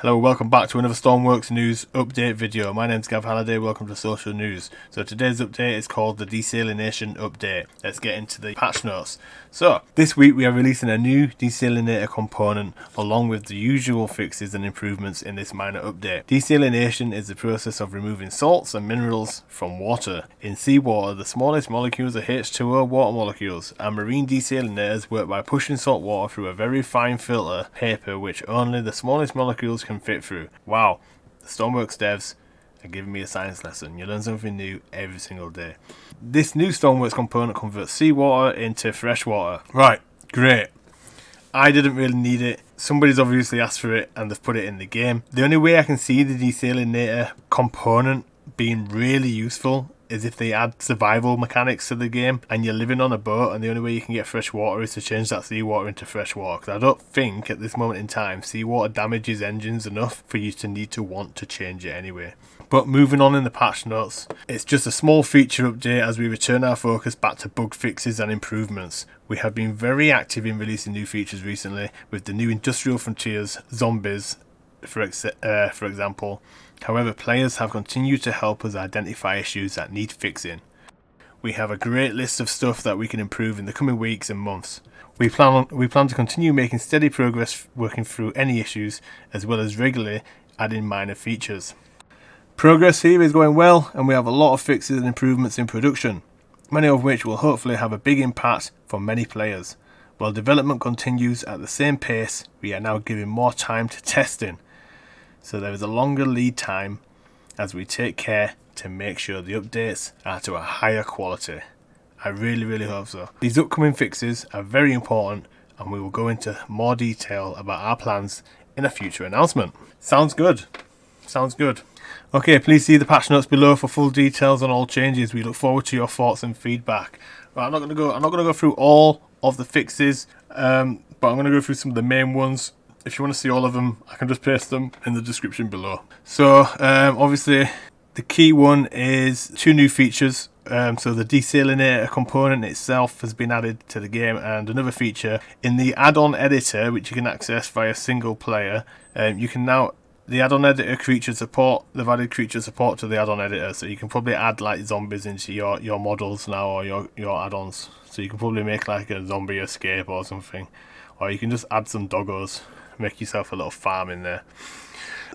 Hello, welcome back to another Stormworks News update video. My name's Gav Halliday, welcome to Social News. So today's update is called the Desalination update. Let's get into the patch notes. So, this week we are releasing a new desalinator component along with the usual fixes and improvements in this minor update. Desalination is the process of removing salts and minerals from water. In seawater, the smallest molecules are H2O water molecules, and marine desalinators work by pushing salt water through a very fine filter paper which only the smallest molecules can fit through. Wow, the Stormworks devs are giving me a science lesson. You learn something new every single day. This new Stormworks component converts seawater into fresh water. Right, great. I didn't really need it. Somebody's obviously asked for it and they've put it in the game. The only way I can see the desalinator component being really useful is if they add survival mechanics to the game and you're living on a boat and the only way you can get fresh water is to change that seawater into fresh water. Because I don't think at this moment in time seawater damages engines enough for you to need to want to change it anyway. But moving on in the patch notes, it's just a small feature update as we return our focus back to bug fixes and improvements. We have been very active in releasing new features recently with the new Industrial Frontiers, Zombies, for example. However, players have continued to help us identify issues that need fixing. We have a great list of stuff that we can improve in the coming weeks and months. We plan to continue making steady progress working through any issues as well as regularly adding minor features. Progress here is going well and we have a lot of fixes and improvements in production, many of which will hopefully have a big impact for many players. While development continues at the same pace, we are now giving more time to testing. So there is a longer lead time as we take care to make sure the updates are to a higher quality. I really hope so. These upcoming fixes are very important and we will go into more detail about our plans in a future announcement. Sounds good. Sounds good. Okay, please see the patch notes below for full details on all changes. We look forward to your thoughts and feedback. Right, I'm not gonna go through all of the fixes, but I'm gonna go through some of the main ones. If you want to see all of them, I can just paste them in the description below. So obviously the key one is two new features. So the desalinator component itself has been added to the game, and another feature in the add-on editor, which you can access via single player. You can now, the add-on editor creature support, they've added creature support to the add-on editor, so you can probably add like zombies into your models now, or your add-ons. So you can probably make like a zombie escape or something, or you can just add some doggos, make yourself a little farm in there.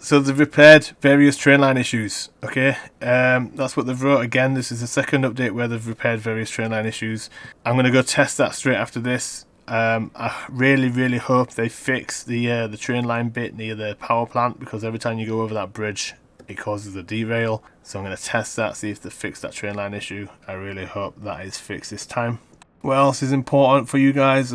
So they've repaired various train line issues. Okay, that's what they've wrote. Again, this is the second update where they've repaired various train line issues. I'm going to go test that straight after this. I really hope they fix the train line bit near the power plant, because every time you go over that bridge it causes a derail. So I'm going to test that, see if they fix that train line issue. I really hope that is fixed this time. What else is important for you guys?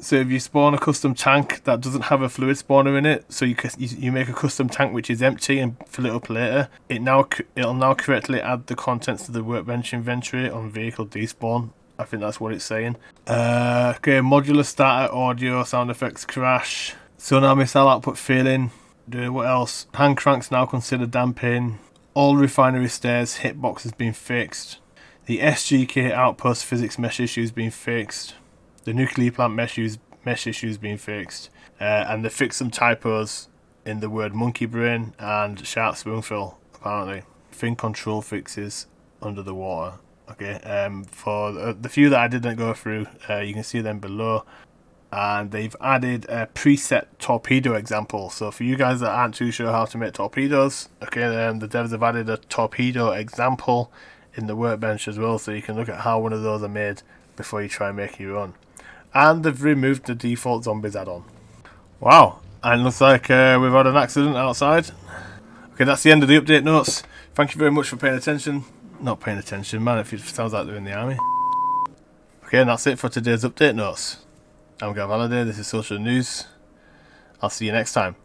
So if you spawn a custom tank that doesn't have a fluid spawner in it, so you make a custom tank which is empty and fill it up later, it'll now correctly add the contents to the workbench inventory on vehicle despawn. I think that's what it's saying. Okay, modular starter audio, sound effects crash, sonar missile output failing. What else? Hand cranks now considered damping. All refinery stairs hitbox has been fixed. The SGK outpost physics mesh issues been fixed. The nuclear plant mesh issues being fixed, and they fixed some typos in the word monkey brain and shark spoonful. Apparently, fin control fixes under the water. Okay, for the few that I didn't go through, you can see them below, and they've added a preset torpedo example. So for you guys that aren't too sure how to make torpedoes, okay, the devs have added a torpedo example in the workbench as well, so you can look at how one of those are made before you try and make your own. And they've removed the default zombies add-on. Wow, and looks like we've had an accident outside. Okay, that's the end of the update notes. Thank you very much for paying attention. Not paying attention, man, if it sounds like they're in the army. Okay, and that's it for today's update notes. I'm Gav Halliday, this is Social News. I'll see you next time.